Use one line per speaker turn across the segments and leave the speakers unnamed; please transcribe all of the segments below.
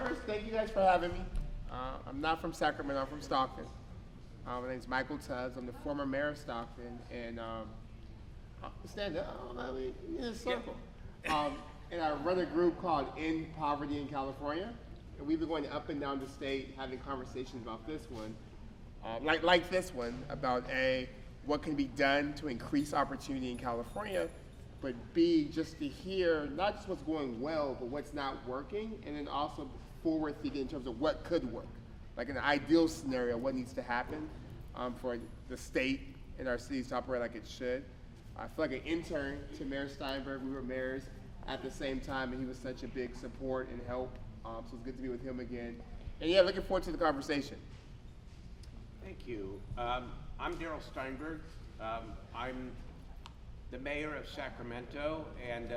First, thank you guys for having me. I'm not from Sacramento, I'm from Stockton. My name's Michael Tubbs. I'm the former mayor of Stockton, and stand up, in a circle. And I run a group called End Poverty in California, and we've been going up and down the state having conversations about this one, like this one, about what can be done to increase opportunity in California, but B, just to hear not just what's going well, but what's not working, and then also forward thinking in terms of what could work. Like in an ideal scenario, what needs to happen for the state and our cities to operate like it should. I feel like an intern to Mayor Steinberg. We were mayors at the same time, and he was such a big support and help. So it's good to be with him again. And yeah, looking forward to the conversation.
Thank you. I'm Darrell Steinberg. I'm the mayor of Sacramento, and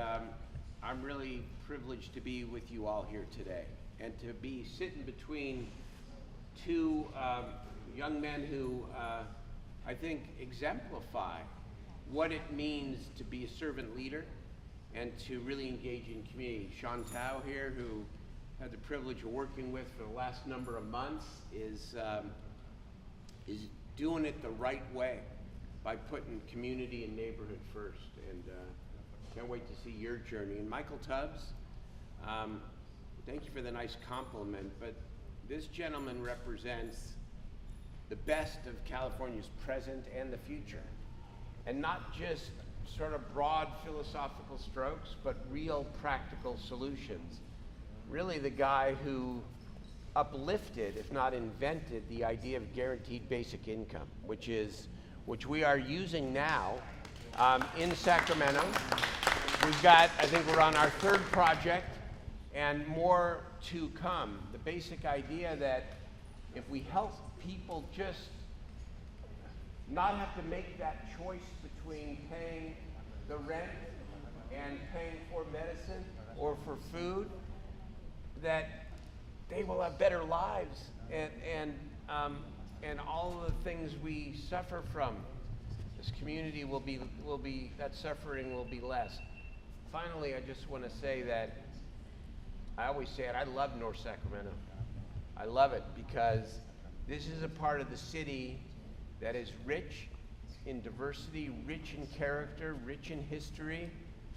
I'm really privileged to be with you all here today and to be sitting between two young men who I think exemplify what it means to be a servant leader and to really engage in community. Sean Tao here, who I had the privilege of working with for the last number of months, is doing it the right way by putting community and neighborhood first. And can't wait to see your journey. And Michael Tubbs, thank you for the nice compliment, but this gentleman represents the best of California's present and the future. And not just sort of broad philosophical strokes, but real practical solutions. Really the guy who uplifted, if not invented, the idea of guaranteed basic income, which we are using now in Sacramento. We've got, I think we're on our third project and more to come. The basic idea that if we help people just not have to make that choice between paying the rent and paying for medicine or for food, that they will have better lives, and all of the things we suffer from, this community will be that suffering will be less. Finally, I just want to say that I always say it, I love North Sacramento. I love it because this is a part of the city that is rich in diversity, rich in character, rich in history,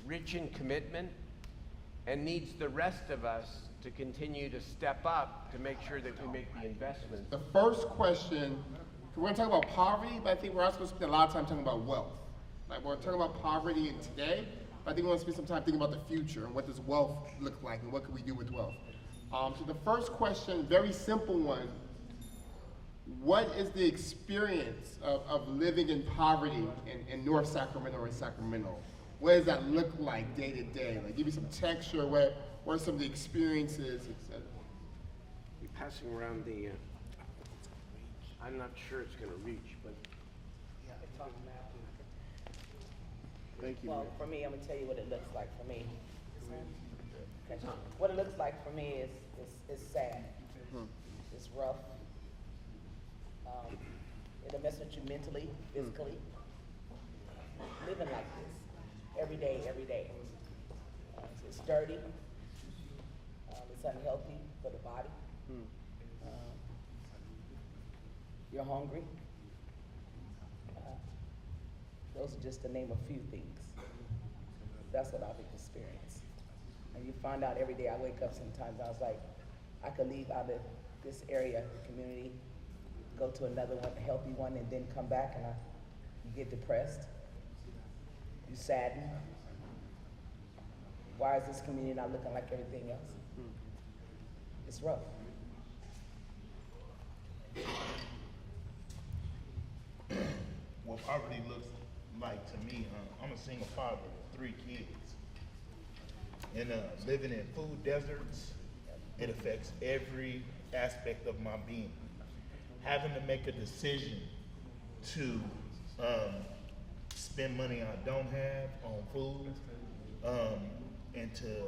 rich in commitment, and needs the rest of us to continue to step up to make sure that we make the investments.
The first question, we're going to talk about poverty, but I think we're also going to spend a lot of time talking about wealth. Like we're talking about poverty in today, but I think we want to spend some time thinking about the future and what does wealth look like and what can we do with wealth. So the first question, very simple one, what is the experience of living in poverty in North Sacramento or in Sacramento? What does that look like day to day? Like give me some texture, what are some of the experiences, etc.
Be passing around the, I'm not sure it's going to reach, but.
Thank you.
Well, for me, I'm gonna tell you what it looks like for me. Okay. What it looks like for me is sad. It's rough. It'll mess with you mentally, physically. Living like this, every day, every day. It's dirty. It's unhealthy for the body. You're hungry. Those are just to name a few things. That's what I've experienced. And you find out every day, I wake up sometimes, I was like, I could leave out of this area, community, go to another one, a healthy one, and then come back and you get depressed. You sadden. Why is this community not looking like everything else? It's rough.
What poverty looks like to me, I'm a single father with 3 kids. And living in food deserts, it affects every aspect of my being. Having to make a decision to spend money I don't have on food, and to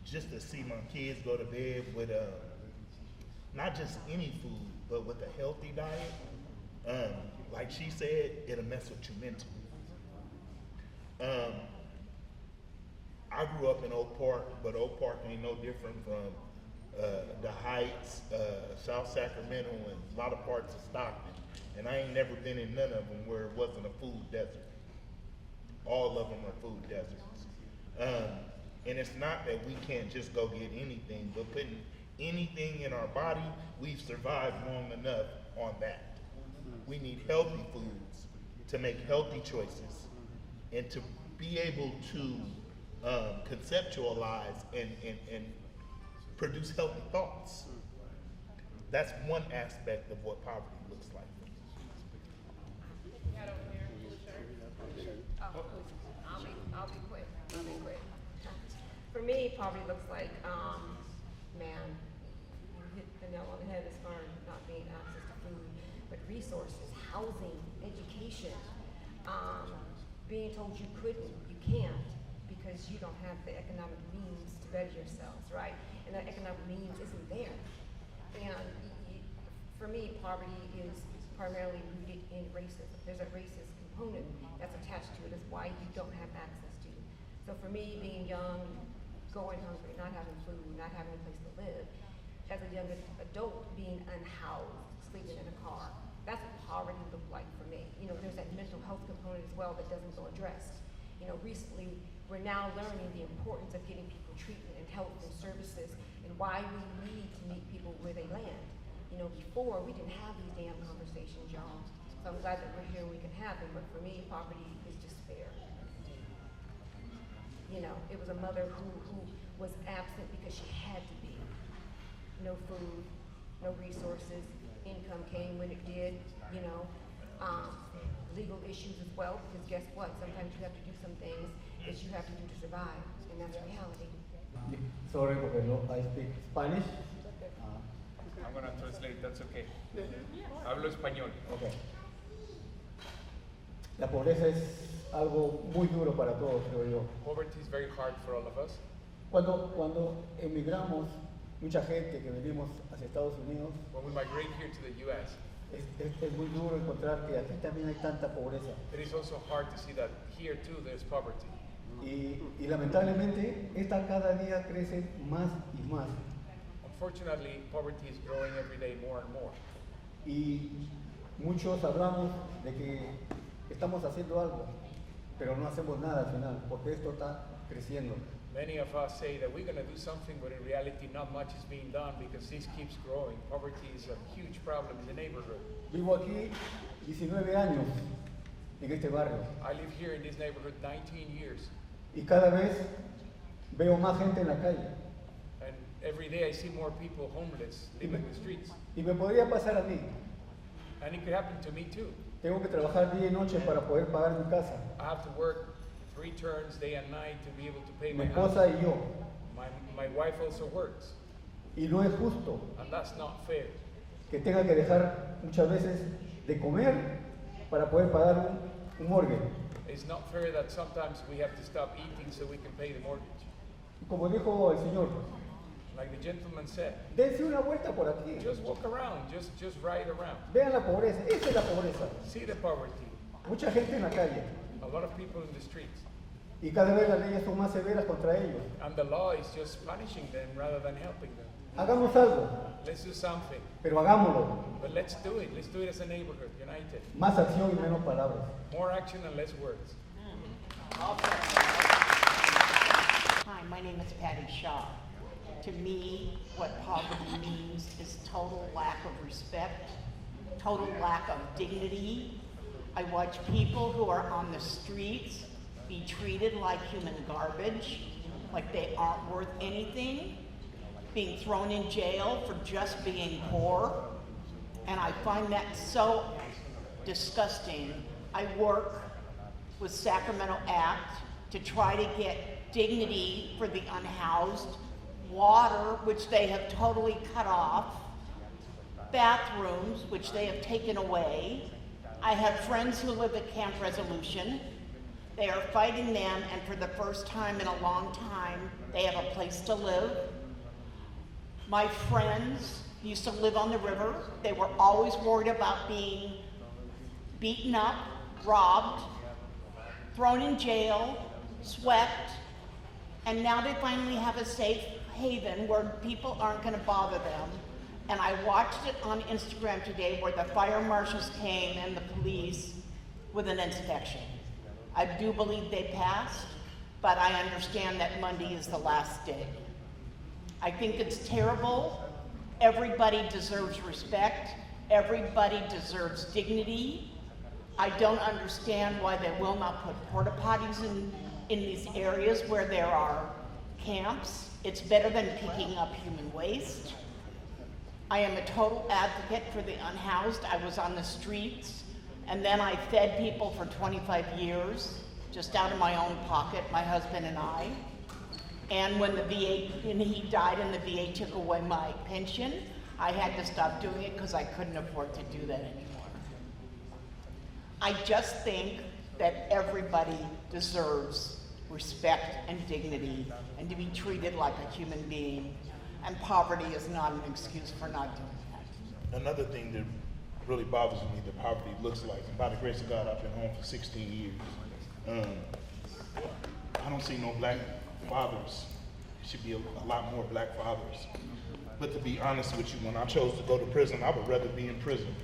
just to see my kids go to bed with not just any food, but with a healthy diet. Like she said, it'll mess with you mentally. I I grew up in Oak Park, but Oak Park ain't no different from the Heights, South Sacramento, and a lot of parts of Stockton. And I ain't never been in none of them where it wasn't a food desert. All of them are food deserts. And it's not that we can't just go get anything, but putting anything in our body, we've survived long enough on that. We need healthy foods to make healthy choices and to be able to conceptualize and produce healthy thoughts. That's one aspect of what poverty looks like.
I'll be quick. For me, poverty looks like, man, you hit the nail on the head as far as not being access to food, but resources, housing, education, being told you couldn't, you can't, because you don't have the economic means to better yourselves, right? And that economic means isn't there. And for me, poverty is primarily rooted in racism. There's a racist component that's attached to it, is why you don't have access to. So for me, being young, going hungry, not having food, not having a place to live, as a young adult being unhoused, sleeping in a car, that's what poverty looked like for me. You know, there's that mental health component as well that doesn't go addressed. You know, recently, we're now learning the importance of getting people treatment and health and services and why we need to meet people where they land. You know, before, we didn't have these damn conversations, y'all. So I'm glad that we're here and we can have them, but for me, poverty is despair. You know, it was a mother who was absent because she had to be. No food, no resources, income came when it did, you know. Legal issues as well, because guess what? Sometimes you have to do some things that you have to do to survive, and that's reality.
Sorry, porque no, I speak Spanish.
I'm gonna translate, that's okay. Hablo español.
Okay. La pobreza es algo muy duro para todos, creo yo.
Poverty is very hard for all of us.
Cuando emigramos, mucha gente que venimos hacia Estados Unidos,
When we migrate here to the US,
es muy duro encontrar que aquí también hay tanta pobreza.
it is also hard to see that here too there's poverty.
Y lamentablemente, esta cada día crece más y más.
Unfortunately, poverty is growing every day more and more.
Y muchos hablamos de que estamos haciendo algo, pero no hacemos nada al final, porque esto está creciendo.
Many of us say that we're going to do something, but in reality not much is being done because this keeps growing. Poverty is a huge problem in the neighborhood.
Vivo aquí 19 años en este barrio
I live here in this neighborhood 19 years,
y cada vez veo más gente en la calle.
and every day I see more people homeless living in the streets.
Y me podría pasar a mí.
And it could happen to me too.
Tengo que trabajar día y noche para poder pagar mi casa,
I have to work 3 turns day and night to be able to pay
mi
my house.
esposa y yo.
My wife also works,
Y no es justo
and that's not fair.
que tenga que dejar muchas veces de comer para poder pagar un mortgage.
It's not fair that sometimes we have to stop eating so we can pay the mortgage.
Como dijo el Señor,
Like the gentleman said,
dense una vuelta por aquí.
just walk around, just ride around.
Vean la pobreza, esa es la pobreza.
See the poverty.
Mucha gente en la calle
A lot of people in the streets.
y cada vez las leyes son más severas contra ellos.
And the law is just punishing them rather than helping them.
Hagamos algo,
Let's do something.
pero hagámoslo.
But let's do it. Let's do it as a neighborhood, united.
Más acción y menos palabras.
More action and less words.
Hi, my name is Patty Shaw. To me, what poverty means is total lack of respect, total lack of dignity. I watch people who are on the streets be treated like human garbage, like they aren't worth anything, being thrown in jail for just being poor. And I find that so disgusting. I work with Sacramento Act to try to get dignity for the unhoused, water, which they have totally cut off, bathrooms, which they have taken away. I have friends who live at Camp Resolution. They are fighting them, and for the first time in a long time, they have a place to live. My friends used to live on the river. They were always worried about being beaten up, robbed, thrown in jail, swept, And now they finally have a safe haven where people aren't gonna bother them. And I watched it on Instagram today where the fire marshals came and the police with an inspection. I do believe they passed, but I understand that Monday is the last day. I think it's terrible. Everybody deserves respect. Everybody deserves dignity. I don't understand why they will not put porta potties in these areas where there are camps. It's better than picking up human waste. I am a total advocate for the unhoused. I was on the streets, and then I fed people for 25 years, just out of my own pocket, my husband and I. And when the VA, and he died and the VA took away my pension, I had to stop doing it because I couldn't afford to do that anymore. I just think that everybody deserves respect and dignity and to be treated like a human being. And poverty is not an excuse for not doing that.
Another thing that really bothers me that poverty looks like, and by the grace of God, I've been home for 16 years. I don't see no black fathers. There should be a lot more black fathers. But to be honest with you, when I chose to go to prison, I would rather be in prison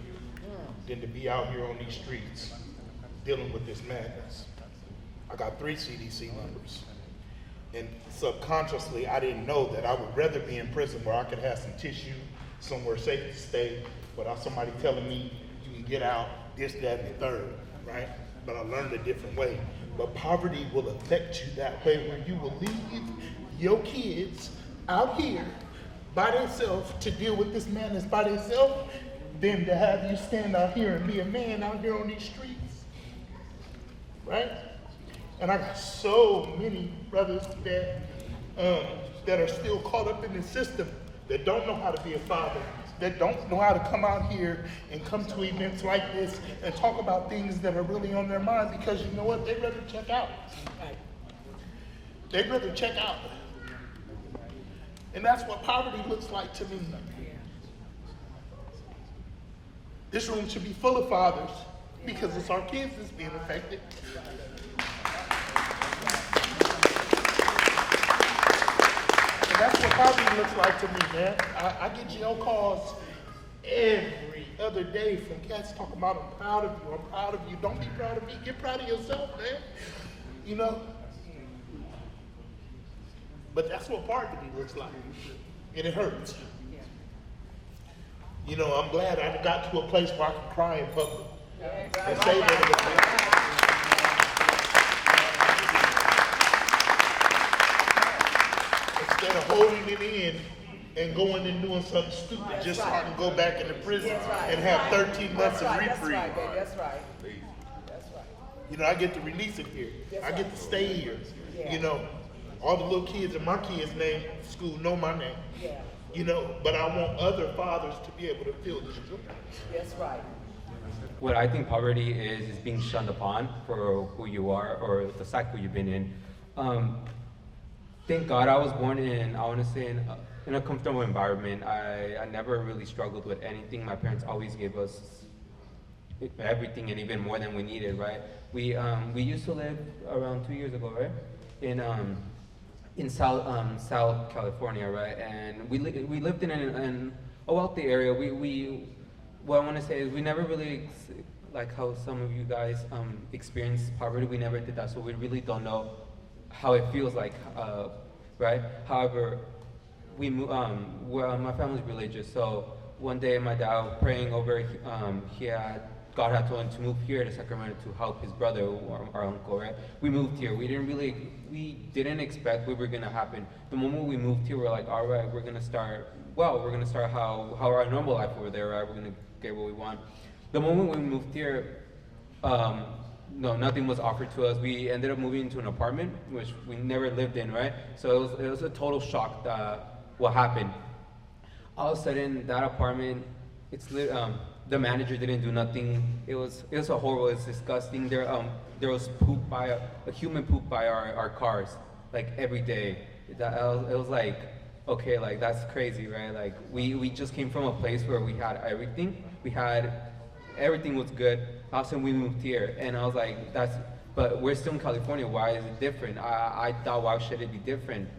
than to be out here on these streets dealing with this madness. I got 3 CDC numbers. And subconsciously, I didn't know that I would rather be in prison where I could have some tissue, somewhere safe to stay, without somebody telling me you can get out, this, that, and the third, right? But I learned a different way. But poverty will affect you that way, where you will leave your kids out here by themselves to deal with this madness by themselves, than to have you stand out here and be a man out here on these streets, right? And I got so many brothers that are still caught up in the system, that don't know how to be a father, that don't know how to come out here and come to events like this and talk about things that are really on their mind, because you know what? They'd rather check out. They'd rather check out. And that's what poverty looks like to me. This room should be full of fathers, because it's our kids that's being affected. That's what poverty looks like to me, man. I get jail calls every other day from cats talking about, I'm proud of you, I'm proud of you. Don't be proud of me, get proud of yourself, man. You know? But that's what poverty looks like. And it hurts. You know, I'm glad I got to a place where I can cry in public and say that. Instead of holding it in and going and doing something stupid just so I can go back into prison and have 13 months of reprieve.
That's right.
You know, I get to release it here. I get to stay here. You know, all the little kids in my kids' name school know my name. You know, but I want other fathers to be able to feel this joy.
That's right.
What I think poverty is being shunned upon for who you are or the cycle you've been in. Thank God I was born in, I want to say, in a comfortable environment. I never really struggled with anything. My parents always gave us everything and even more than we needed, right? We used to live around 2 years ago, right? In South California, right? And we lived in a wealthy area. What I want to say is we never really, like how some of you guys experienced poverty, we never did that, so we really don't know how it feels like, right? However, my family's religious, so one day my dad was praying over, God had told him to move here to Sacramento to help his brother, or our uncle, right? We moved here. We didn't expect what were gonna happen. The moment we moved here, we're like, all right, we're gonna start how our normal life over there, right? We're gonna get what we want. The moment we moved here, no, nothing was offered to us. We ended up moving into an apartment, which we never lived in, right? So it was a total shock what happened. All of a sudden, that apartment, the manager didn't do nothing. It was a horrible. It's disgusting. There was a human poop by our cars, like every day. It was like, okay, like that's crazy, right? Like we just came from a place where we had everything. Everything was good. All of a sudden we moved here, and I was like, but we're still in California. Why is it different? I thought, why should it be different?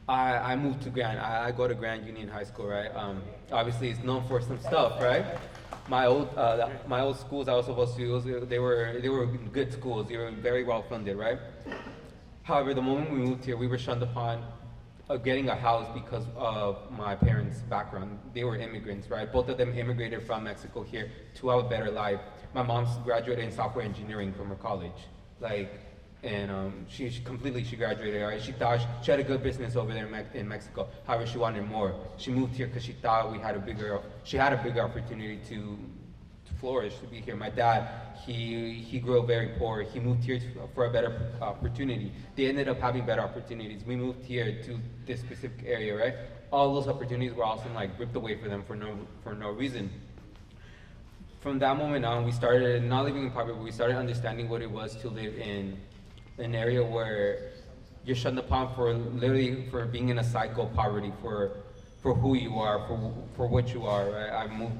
I moved to Grand. I go to Grand Union High School, right? Obviously, it's known for some stuff, right? My old schools I was supposed to, they were good schools. They were very well funded, right? However, the moment we moved here, we were shunned upon getting a house because of my parents' background. They were immigrants, right? Both of them immigrated from Mexico here to have a better life. My mom's graduated in software engineering from her college, and she graduated, right? She thought she had a good business over there in Mexico. However, she wanted more. She moved here because she thought she had a bigger opportunity to flourish, to be here. My dad, he grew up very poor. He moved here for a better opportunity. They ended up having better opportunities. We moved here to this specific area, right? All those opportunities were also like ripped away from them for no reason. From that moment on, we started not living in poverty, but we started understanding what it was to live in an area where you're shunned upon for being in a cycle of poverty, for who you are, for what you are, right? I moved,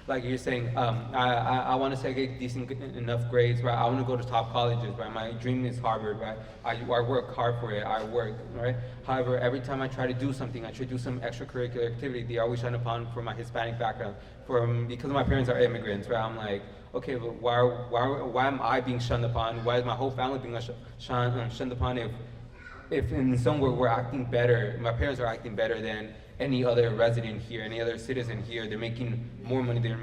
like you're saying, I want to get decent enough grades, right? I want to go to top colleges, right? My dream is Harvard, right? I work hard for it, right? However, every time I try to do something, I try to do some extracurricular activity, they always shun upon for my Hispanic background, because my parents are immigrants, right? I'm like, okay, but why am I being shunned upon? Why is my whole family being shunned upon if in some way we're acting better, my parents are acting better than any other resident here, any other citizen here? They're making more money, they're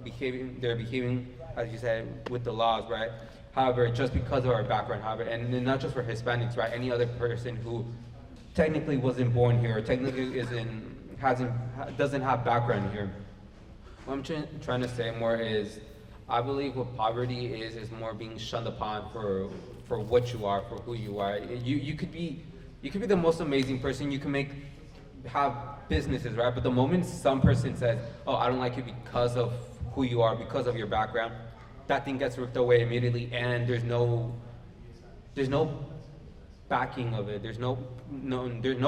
behaving, as you said, with the laws, right? However, just because of our background, and not just for Hispanics, right? Any other person who technically wasn't born here, or technically doesn't have background here. What I'm trying to say more is, I believe what poverty is more being shunned upon for what you are, for who you are. You could be the most amazing person. You can have businesses, right? But the moment some person says, "Oh, I don't like you because of who you are, because of your background," that thing gets ripped away immediately, and there's no backing of it. No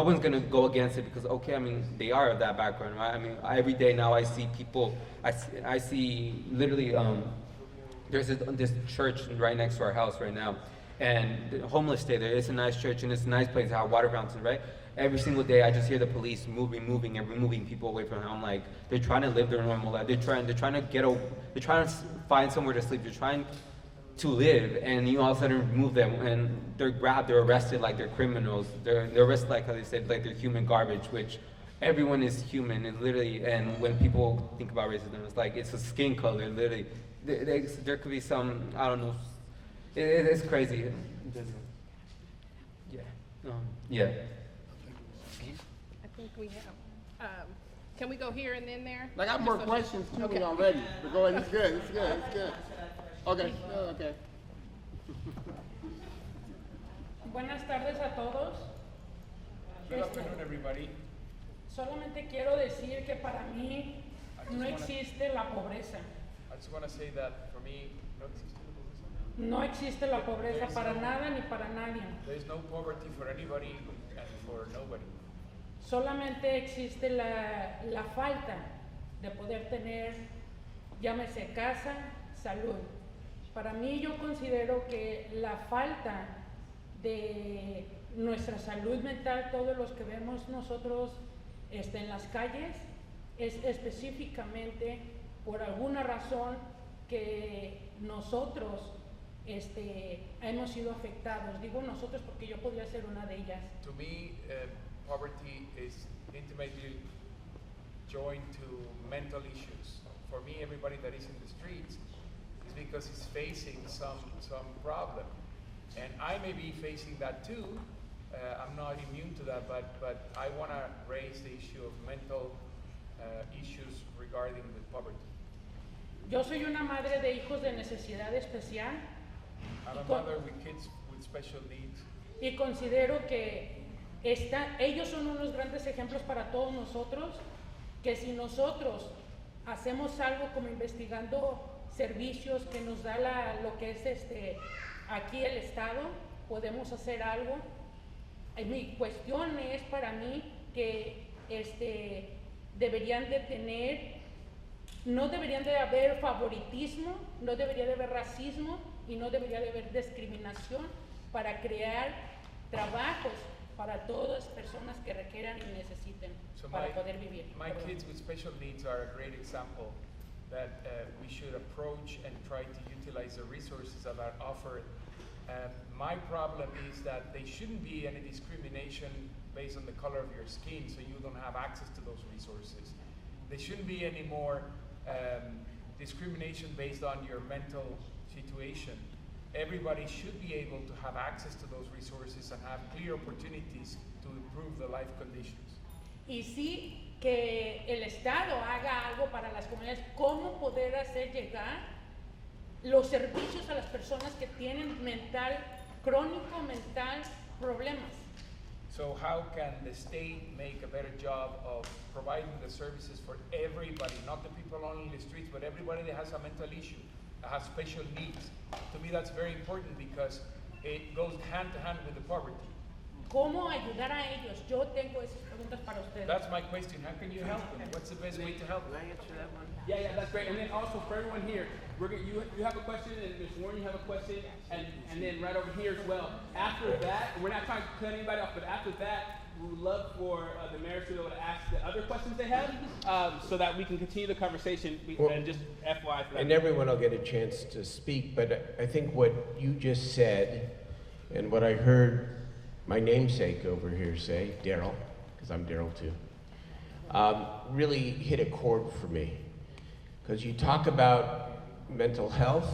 one's gonna go against it because, okay, I mean, they are of that background, right? I mean, every day now I see people. I see literally. There's this church right next to our house right now, and the homeless stay there. It's a nice church and it's a nice place to have water fountains, right? Every single day I just hear the police moving and removing people away from it. I'm like, they're trying to live their normal life. They're trying to find somewhere to sleep. They're trying to live, and you all of a sudden remove them, and they're arrested like they're criminals. They're arrested like how they said, like they're human garbage, which everyone is human, and literally, and when people think about racism, it's like it's a skin color, literally. There could be some, I don't know, it's crazy. Yeah.
I think we have, can we go here and then there?
Like, I have more questions too already. But go ahead, it's good. Okay, okay.
Buenas tardes a todos.
Good afternoon, everybody.
Solamente quiero decir que para mí no existe la pobreza.
I just want to say that for me,
No existe la pobreza para nada ni para nadie.
there is no poverty for anybody and for nobody.
Solamente existe la falta de poder tener, llámese casa, salud. Para mí, yo considero que la falta de nuestra salud mental, todos los que vemos nosotros en las calles, es específicamente por alguna razón que nosotros hemos sido afectados. Digo nosotros porque yo podría ser una de ellas.
To me, poverty is intimately joined to mental issues. For me, everybody that is in the streets is because he's facing some problem. And I may be facing that too. I'm not immune to that, but I want to raise the issue of mental issues regarding the poverty.
Yo soy una madre de hijos de necesidad especial.
I'm a mother with kids with special needs.
Y considero que ellos son unos grandes ejemplos para todos nosotros, que si nosotros hacemos algo como investigando servicios que nos da lo que es aquí el Estado, podemos hacer algo. Mi cuestión es para mí que deberían de tener, no deberían de haber favoritismo, no debería de haber racismo y no debería de haber discriminación para crear trabajos para todas personas que requieran y necesiten para poder vivir.
My kids with special needs are a great example that we should approach and try to utilize the resources that are offered. My problem is that there shouldn't be any discrimination based on the color of your skin, so you don't have access to those resources. There shouldn't be any more discrimination based on your mental situation. Everybody should be able to have access to those resources and have clear opportunities to improve the life conditions.
Y sí que el Estado haga algo para las comunidades, cómo poder hacer llegar los servicios a las personas que tienen mental, crónico mental, problemas.
So how can the state make a better job of providing the services for everybody, not the people only in the streets, but everybody that has a mental issue, that has special needs? To me that's very important because it goes hand to hand with the poverty.
¿Cómo ayudar a ellos? Yo tengo esas preguntas para ustedes.
That's my question. How can you help them? What's the best way to help them?
Can I answer that one?
Yeah, that's great. And then also for everyone here, you have a question, and Ms. Warren, you have a question, and then right over here as well. After that, we're not trying to cut anybody off, but after that, we would love for the mayor to be able to ask the other questions they have, so that we can continue the conversation. And just FYI for that.
And everyone will get a chance to speak, but I think what you just said, and what I heard my namesake over here say, Darrell, because I'm Darrell too, really hit a chord for me. Because you talk about mental health,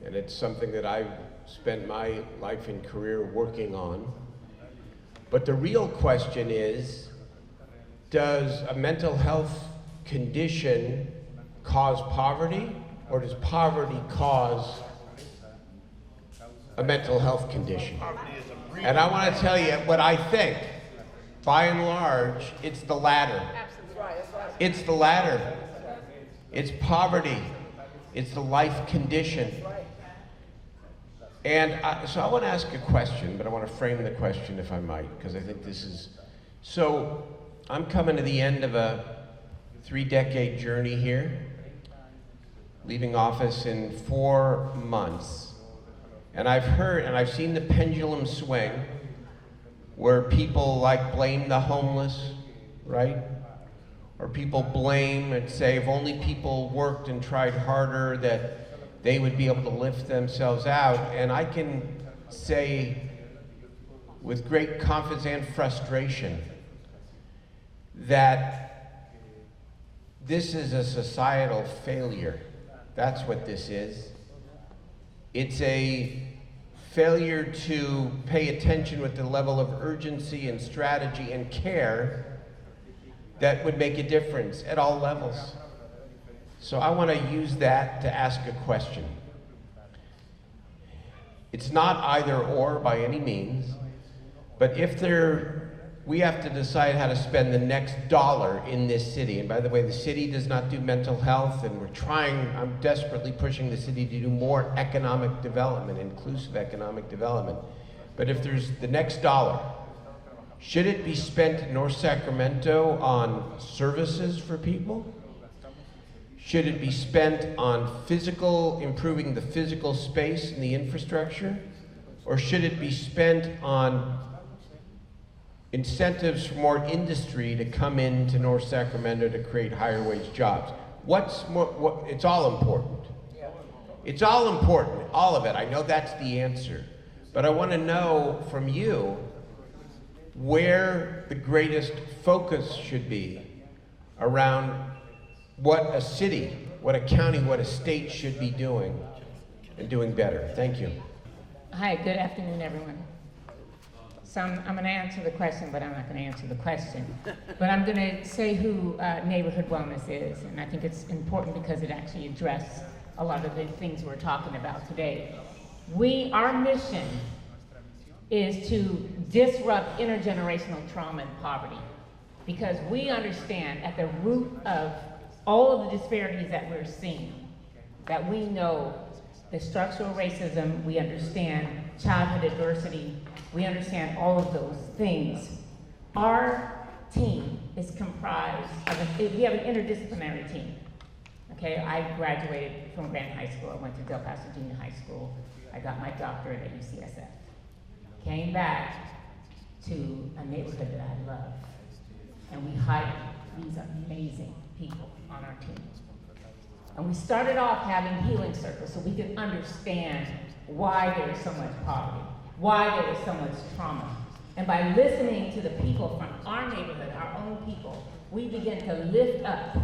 and it's something that I've spent my life and career working on. But the real question is, does a mental health condition cause poverty, or does poverty cause a mental health condition? And I want to tell you what I think. By and large, it's the latter. It's the latter. It's poverty. It's the life condition. And so I want to ask a question, but I want to frame the question if I might, because I think this is... So I'm coming to the end of a 3-decade journey here, leaving office in 4 months. And I've heard, and I've seen the pendulum swing, where people like blame the homeless, right? Or people blame and say if only people worked and tried harder that they would be able to lift themselves out. And I can say with great confidence and frustration that this is a societal failure. That's what this is. It's a failure to pay attention with the level of urgency and strategy and care that would make a difference at all levels. So I want to use that to ask a question. It's not either or by any means, but if we have to decide how to spend the next dollar in this city. And by the way, the city does not do mental health, and I'm desperately pushing the city to do more economic development, inclusive economic development. But if there's the next dollar, should it be spent in North Sacramento on services for people? Should it be spent on improving the physical space and the infrastructure? Or should it be spent on incentives for more industry to come into North Sacramento to create higher wage jobs? It's all important. It's all important, all of it. I know that's the answer. But I want to know from you where the greatest focus should be around what a city, what a county, what a state should be doing and doing better. Thank you.
Hi, good afternoon, everyone. So I'm going to answer the question, but I'm not going to answer the question. But I'm going to say who Neighborhood Wellness is, and I think it's important because it actually addresses a lot of the things we're talking about today. Our mission is to disrupt intergenerational trauma and poverty, because we understand at the root of all of the disparities that we're seeing, that we know the structural racism, we understand childhood adversity, we understand all of those things. Our team is comprised of, we have an interdisciplinary team. Okay, I graduated from Grant High School, I went to Del Paso Junior High School. I got my doctorate at UCSF. Came back to a neighborhood that I love. And we hired these amazing people on our team. And we started off having healing circles so we could understand why there is so much poverty, why there is so much trauma. And by listening to the people from our neighborhood, our own people, we begin to lift up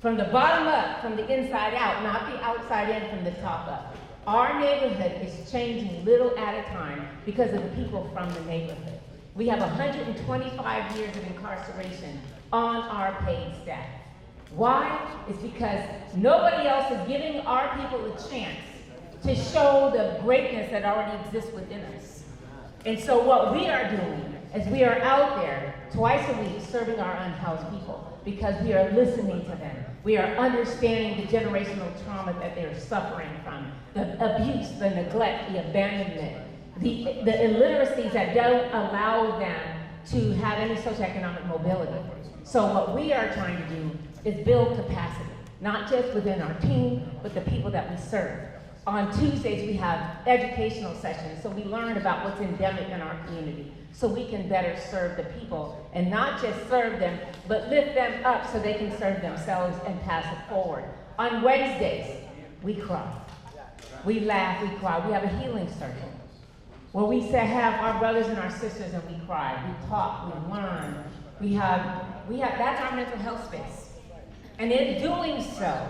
from the bottom up, from the inside out, not the outside in, from the top up. Our neighborhood is changing little at a time because of the people from the neighborhood. We have 125 years of incarceration on our paid staff. Why? It's because nobody else is giving our people a chance to show the greatness that already exists within us. And so what we are doing is we are out there twice a week serving our unhoused people because we are listening to them. We are understanding the generational trauma that they're suffering from, the abuse, the neglect, the abandonment, the illiteracies that don't allow them to have any socioeconomic mobility. So what we are trying to do is build capacity, not just within our team, but the people that we serve. On Tuesdays, we have educational sessions, so we learn about what's endemic in our community, so we can better serve the people, and not just serve them, but lift them up so they can serve themselves and pass it forward. On Wednesdays, we cry. We laugh, we cry. We have a healing circle, where we have our brothers and our sisters and we cry, we talk, we learn. That's our mental health space. And in doing so,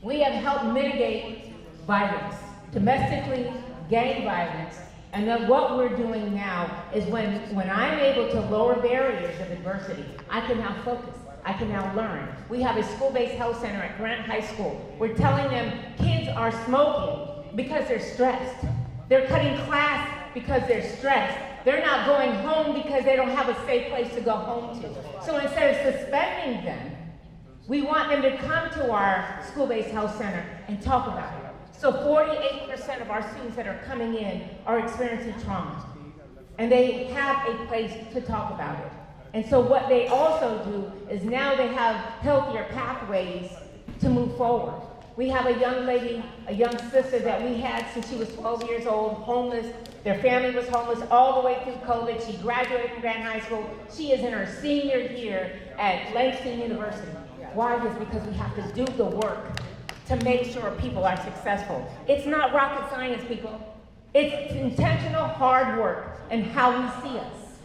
we have helped mitigate violence, domestically, gang violence, and then what we're doing now is when I'm able to lower barriers of adversity, I can now focus, I can now learn. We have a school-based health center at Grant High School. We're telling them kids are smoking because they're stressed. They're cutting class because they're stressed. They're not going home because they don't have a safe place to go home to. So instead of suspending them, we want them to come to our school-based health center and talk about it. So 48% of our students that are coming in are experiencing trauma. And they have a place to talk about it. And so what they also do is now they have healthier pathways to move forward. We have a young lady, a young sister that we had since she was 12 years old, homeless. Their family was homeless all the way through COVID. She graduated from Grant High School. She is in her senior year at Langston University. Why? Is because we have to do the work to make sure people are successful. It's not rocket science, people. It's intentional hard work and how we see us.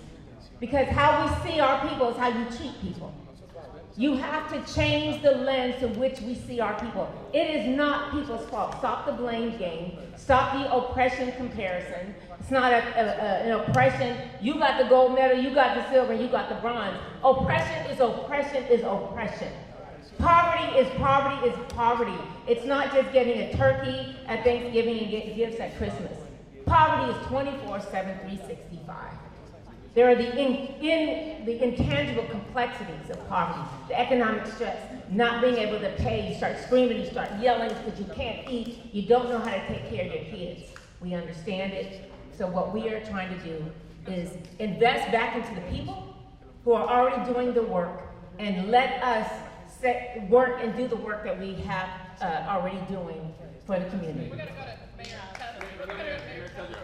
Because how we see our people is how you treat people. You have to change the lens to which we see our people. It is not people's fault. Stop the blame game. Stop the oppression comparison. It's not an oppression. You got the gold medal, you got the silver, you got the bronze. Oppression is oppression is oppression. Poverty is poverty is poverty. It's not just getting a turkey at Thanksgiving and getting gifts at Christmas. Poverty is 24/7, 365. There are the intangible complexities of poverty, the economic stress, not being able to pay, you start screaming, you start yelling because you can't eat, you don't know how to take care of your kids. We understand it. So what we are trying to do is invest back into the people who are already doing the work and let us work and do the work that we have already doing for the community.
We're gonna go to Mayor Cousins.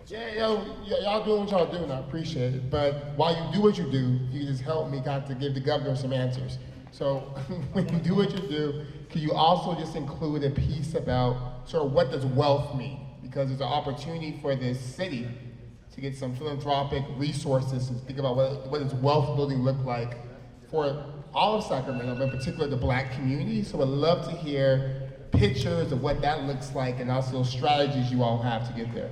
Yeah, y'all doing what y'all doing, I appreciate it. But while you do what you do, you just help me to give the governor some answers. So when you do what you do, can you also just include a piece about sort of what does wealth mean? Because there's an opportunity for this city to get some philanthropic resources and think about what does wealth building look like for all of Sacramento, but in particular the Black community. So I'd love to hear pictures of what that looks like and also strategies you all have to get there.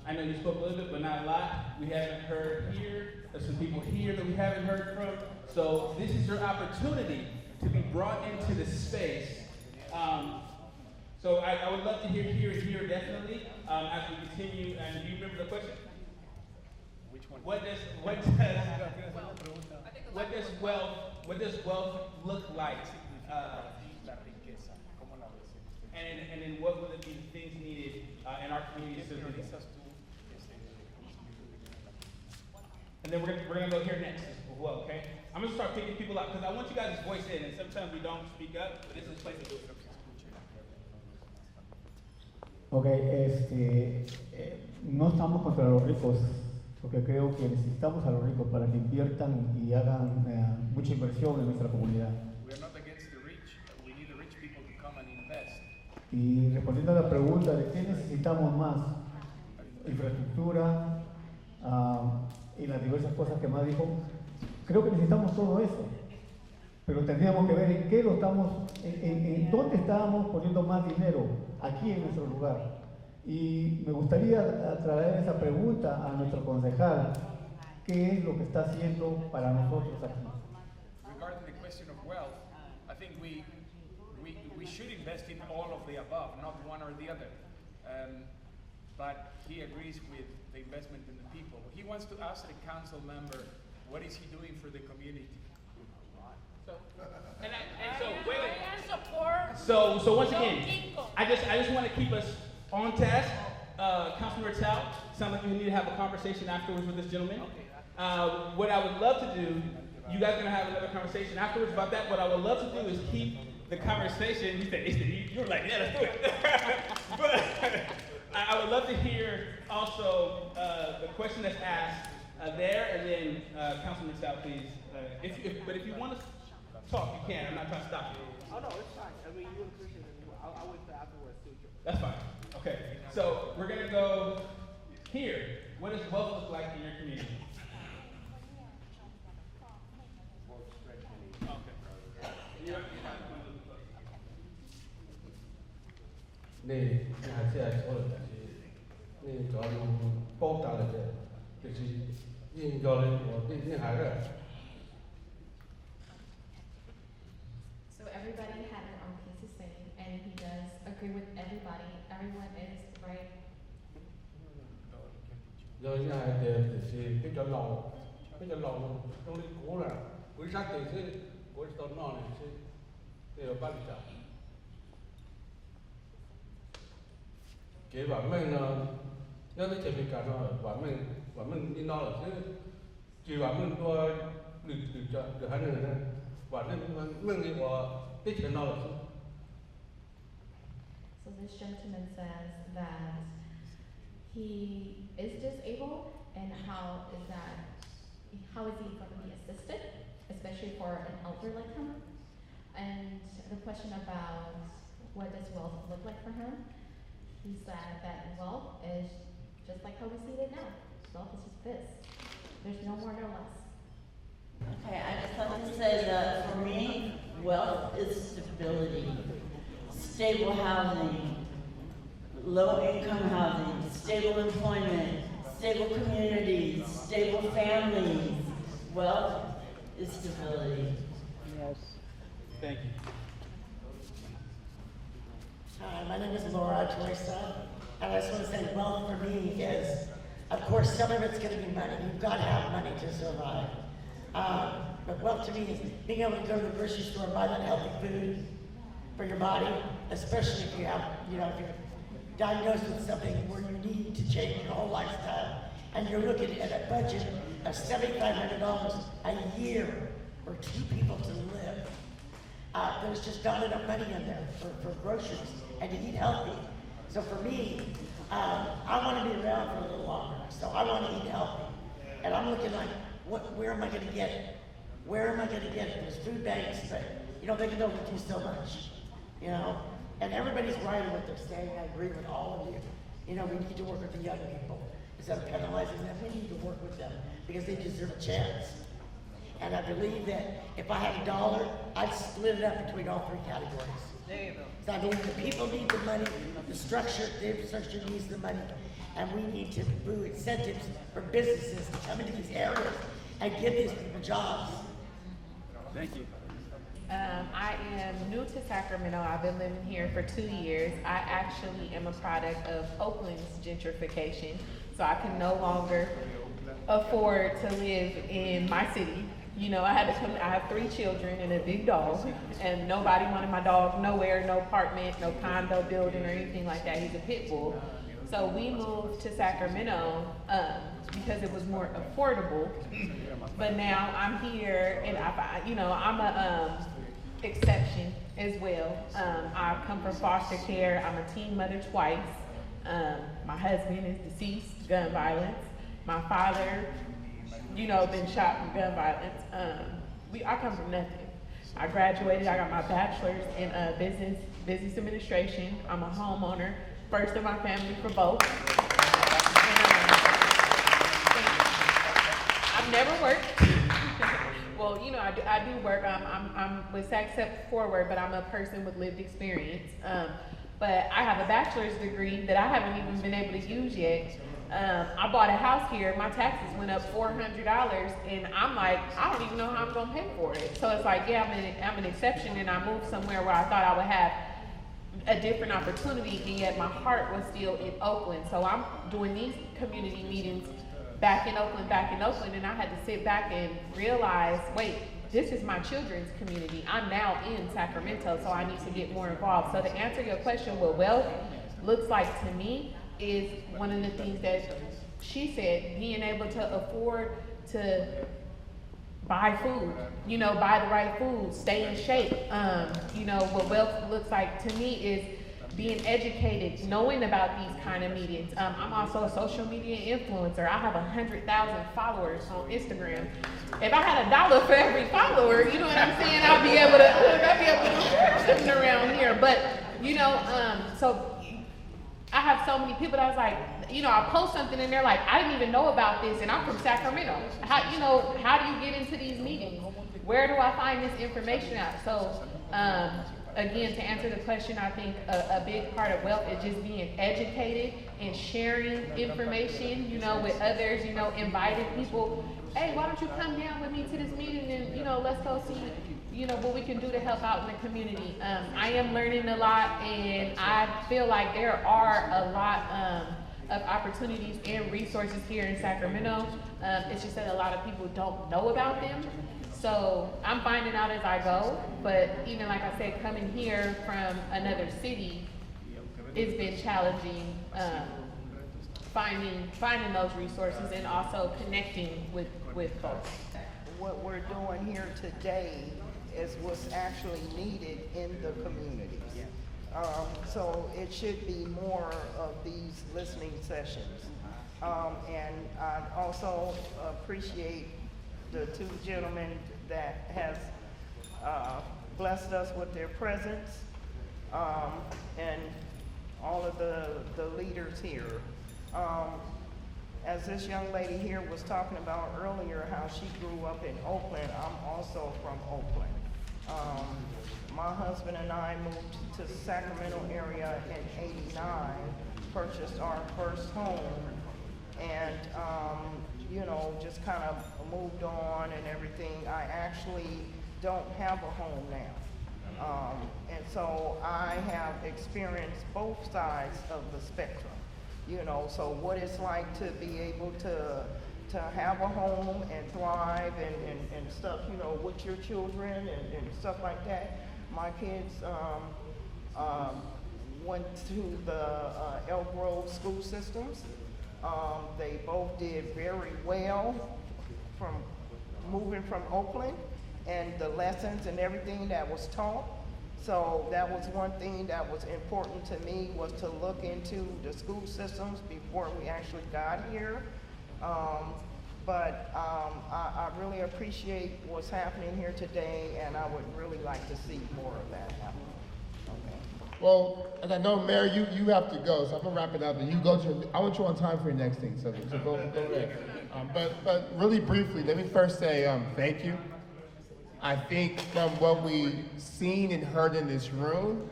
I know you spoke a little bit, but not a lot. We haven't heard here. There's some people here that we haven't heard from. So this is your opportunity to be brought into the space. So I would love to hear here definitely as we continue. And do you remember the question? Which one? What does wealth look like? And then what would be the things needed in our community to do this? And then we're gonna go here next as well, okay? I'm gonna start picking people up because I want you guys to voice in, and sometimes we don't speak up, but this is a place to do it.
Ok, no estamos contra los ricos, porque creo que necesitamos a los ricos para que inviertan y hagan mucha inversión en nuestra comunidad.
We are not against the rich. We need the rich people to come and invest.
Y respondiendo a la pregunta de qué necesitamos más, infraestructura y las diversas cosas que más dijo, creo que necesitamos todo eso. Pero tendríamos que ver en qué lo estamos, en dónde estábamos poniendo más dinero, aquí en nuestro lugar. Y me gustaría traer esa pregunta a nuestro concejal, ¿qué es lo que está haciendo para nosotros aquí?
Regarding the question of wealth, I think we should invest in all of the above, not one or the other. But he agrees with the investment in the people. He wants to ask the council member, what is he doing for the community?
So once again, I just want to keep us on task. Councilman Rattel, sounds like we need to have a conversation afterwards with this gentleman. What I would love to do, you guys are going to have another conversation afterwards about that. What I would love to do is keep the conversation. You were like, yeah, let's do it. But I would love to hear also the question that's asked there, and then Councilman Rattel, please. But if you want to talk, you can. I'm not trying to stop you.
Oh, no, it's fine. I mean, you and Christian, I'll wait till afterwards too.
That's fine. Okay. So we're going to go here. What does wealth look like in your community?
네, 제가 네, 저는报道的就是应该我对孩子。
So everybody had their own piece to say, and he does agree with everybody. Everyone is right.
rồi nhà thì cái chỗ lầu trong cái cũ là cuối sát thì cái cuối tuần nọ này thì ở Bắc Ninh cái bản mình nhớ tới chuyện cả nó bản mình đi nó là chứ chỉ bản mình tôi được hai người này bản mình đi qua tích cái nó là chứ.
So this gentleman says that he is disabled, and how is he going to be assisted, especially for an elder like him? And the question about what does wealth look like for him? He said that wealth is just like how we see it now. Wealth is just this. There's no more, no less.
Okay, I just have to say that for me, wealth is stability. Stable housing, low income housing, stable employment, stable communities, stable families. Wealth is stability.
Yes.
Thank you.
Hi, my name is Laura Teresa, and I just want to say wealth for me is, of course, some of it's going to be money. You've got to have money to survive. But wealth to me is being able to go to the grocery store and buy that healthy food for your body, especially if you have, if you're diagnosed with something where you need to change your whole lifestyle, and you're looking at a budget of $7,500 a year for 2 people to live. There's just not enough money in there for groceries and to eat healthy. So for me, I want to be around for a little longer. So I want to eat healthy. And I'm looking like, where am I going to get it? Where am I going to get it? There's food banks, but they can only do so much. And everybody's right in what they're saying. I agree with all of you. We need to work with the young people. Instead of penalizing them, we need to work with them because they deserve a chance. And I believe that if I had $1, I'd split it up between all 3 categories.
There you go.
So I believe the people need the money, the infrastructure needs the money, and we need to do incentives for businesses to come into these areas and give these people jobs.
Thank you.
I am new to Sacramento. I've been living here for 2 years. I actually am a product of Oakland's gentrification, so I can no longer afford to live in my city. I have 3 children and a big dog, and nobody wanted my dog nowhere, no apartment, no condo building or anything like that. He's a pit bull. So we moved to Sacramento because it was more affordable. But now I'm here, and I'm a exception as well. I come from foster care. I'm a teen mother twice. My husband is deceased, gun violence. My father, been shot from gun violence. I come from nothing. I graduated, I got my bachelor's in business administration. I'm a homeowner, first in my family for both. I've never worked. Well, I do work. I'm with SAC Forward, but I'm a person with lived experience. But I have a bachelor's degree that I haven't even been able to use yet. I bought a house here. My taxes went up $400, and I'm like, I don't even know how I'm gonna pay for it. So it's like, yeah, I'm an exception, and I moved somewhere where I thought I would have a different opportunity, and yet my heart was still in Oakland. So I'm doing these community meetings back in Oakland, and I had to sit back and realize, wait, this is my children's community. I'm now in Sacramento, so I need to get more involved. So to answer your question, what wealth looks like to me is one of the things that she said, being able to afford to buy food, buy the right food, stay in shape. What wealth looks like to me is being educated, knowing about these kind of meetings. I'm also a social media influencer. I have 100,000 followers on Instagram. If I had $1 for every follower, you know what I'm saying? I'll be able to share something around here. But so I have so many people that I was like, I post something and they're like, I didn't even know about this, and I'm from Sacramento. How do you get into these meetings? Where do I find this information out? So, again, to answer the question, I think a big part of wealth is just being educated and sharing information, with others, inviting people. Hey, why don't you come down with me to this meeting and, let's go see, what we can do to help out in the community. I am learning a lot, and I feel like there are a lot of opportunities and resources here in Sacramento. It's just that a lot of people don't know about them. So I'm finding out as I go, but even like I said, coming here from another city, it's been challenging, finding those resources and also connecting with folks.
What we're doing here today is what's actually needed in the community. So it should be more of these listening sessions. And I also appreciate the two gentlemen that has blessed us with their presence, and all of the leaders here. As this young lady here was talking about earlier, how she grew up in Oakland, I'm also from Oakland. My husband and I moved to the Sacramento area in '89, purchased our first home, and just kind of moved on and everything. I actually don't have a home now. And so I have experienced both sides of the spectrum, so what it's like to be able to have a home and thrive and stuff, with your children and stuff like that. My kids went to the Elk Grove school systems. They both did very well from moving from Oakland, and the lessons and everything that was taught. So that was one thing that was important to me, was to look into the school systems before we actually got here. But I really appreciate what's happening here today, and I would really like to see more of that happen. Okay.
Well, and I know, Mayor, you have to go, so I'm gonna wrap it up, and you go to. I want you on time for your next thing, so go there. But really briefly, let me first say thank you. I think from what we've seen and heard in this room,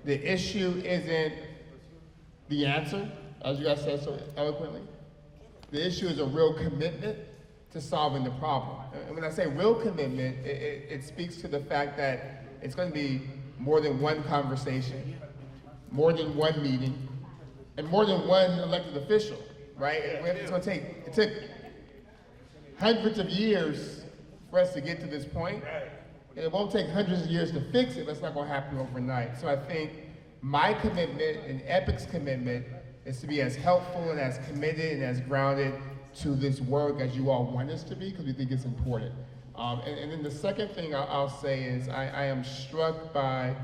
the issue isn't the answer, as you guys said so eloquently. The issue is a real commitment to solving the problem. And when I say real commitment, it speaks to the fact that it's going to be more than one conversation, more than one meeting, and more than one elected official, right? It took hundreds of years for us to get to this point, and it won't take hundreds of years to fix it, but it's not going to happen overnight. So I think my commitment and EPIC's commitment is to be as helpful and as committed and as grounded to this work as you all want us to be, because we think it's important. And then the second thing I'll say is I am struck by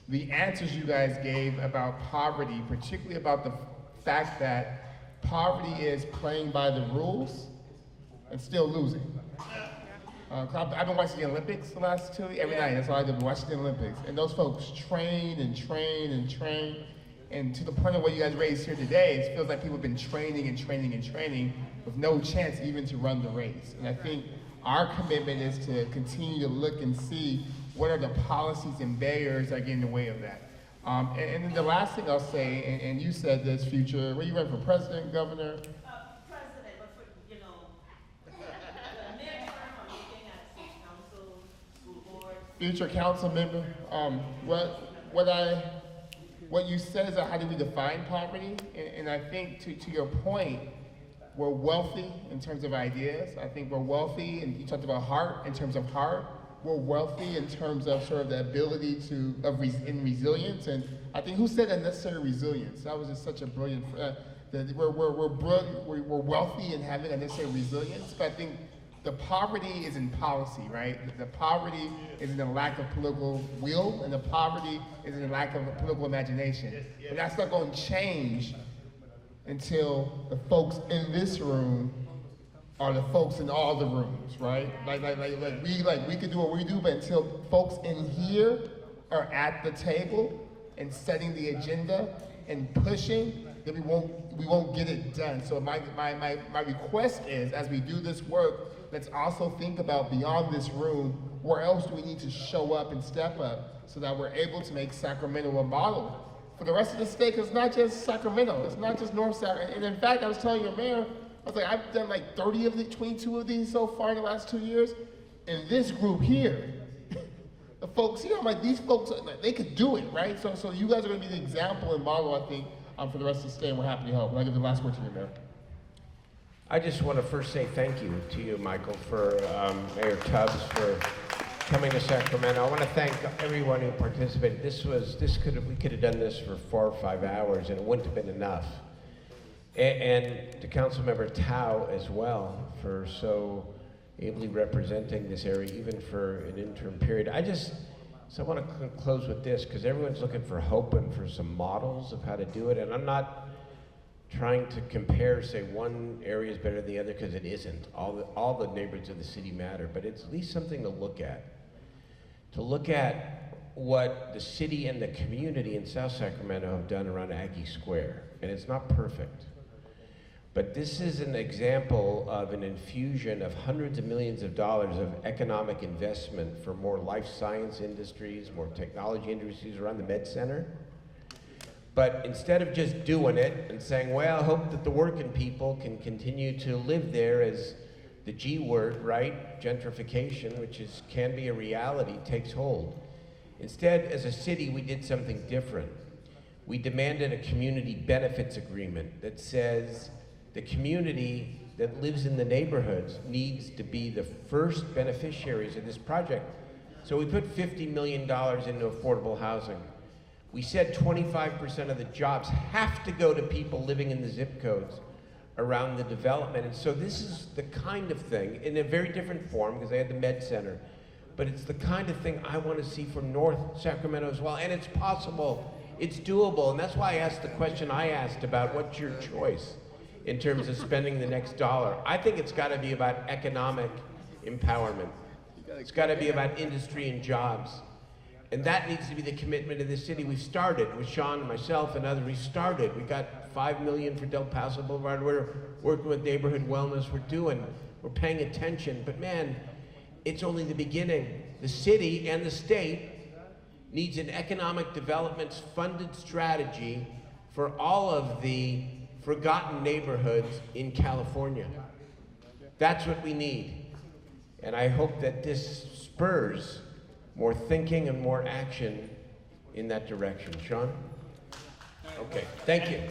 the answers you guys gave about poverty, particularly about the fact that poverty is playing by the rules and still losing. I've been watching the Olympics the last 2 weeks, every night, that's all I do, watching the Olympics. And those folks train and train and train, and to the point of what you guys raised here today, it feels like people have been training and training and training with no chance even to run the race. And I think our commitment is to continue to look and see what are the policies and barriers that get in the way of that. And then the last thing I'll say, and you said this, Future, where you run for president, governor?
President, but for, you know, the next term I'm looking at city council, school board.
Future council member. What you said is how do we define poverty? And I think to your point, we're wealthy in terms of ideas. I think we're wealthy, and you talked about heart, in terms of heart. We're wealthy in terms of sort of the ability in resilience. And I think who said unnecessary resilience? That was just such a brilliant, we're wealthy in having unnecessary resilience, but I think the poverty is in policy, right? The poverty is in the lack of political will, and the poverty is in the lack of political imagination. But that's not going to change until the folks in this room are the folks in all the rooms, right? We could do what we do, but until folks in here are at the table and setting the agenda and pushing, then we won't get it done. So my request is, as we do this work, let's also think about beyond this room, where else do we need to show up and step up so that we're able to make Sacramento a model for the rest of the state, because it's not just Sacramento, it's not just North Sacramento. And in fact, I was telling your mayor, I was like, I've done like 30 of the 22 of these so far in the last 2 years. And this group here, the folks here, I'm like, these folks, they could do it, right? So you guys are gonna be the example and model, I think, for the rest of the state, and we're happy to help. And I give the last word to you, Mayor.
I just want to first say thank you to you, Michael, for Mayor Tubbs for coming to Sacramento. I want to thank everyone who participated. We could have done this for 4 or 5 hours, and it wouldn't have been enough. And to Councilmember Tao as well for so ably representing this area, even for an interim period. So I want to close with this, because everyone's looking for hope and for some models of how to do it, and I'm not trying to compare, say one area is better than the other, because it isn't. All the neighborhoods of the city matter, but it's at least something to look at. To look at what the city and the community in South Sacramento have done around Aggie Square, and it's not perfect. But this is an example of an infusion of hundreds of millions of dollars of economic investment for more life science industries, more technology industries around the Med Center. But instead of just doing it and saying, well, I hope that the working people can continue to live there as the G word, right? Gentrification, which can be a reality, takes hold. Instead, as a city, we did something different. We demanded a community benefits agreement that says the community that lives in the neighborhoods needs to be the first beneficiaries of this project. So we put $50 million into affordable housing. We said 25% of the jobs have to go to people living in the zip codes around the development. And so this is the kind of thing, in a very different form, because they had the Med Center, but it's the kind of thing I want to see from North Sacramento as well. And it's possible, it's doable, and that's why I asked the question I asked about what's your choice in terms of spending the next dollar. I think it's got to be about economic empowerment. It's got to be about industry and jobs. And that needs to be the commitment of the city. We've started with Sean, myself, and others. We started. We got $5 million for Del Paso Boulevard. We're working with neighborhood wellness. We're paying attention. But man, it's only the beginning. The city and the state needs an economic development funded strategy for all of the forgotten neighborhoods in California. That's what we need. And I hope that this spurs more thinking and more action in that direction. Sean? Okay, thank you.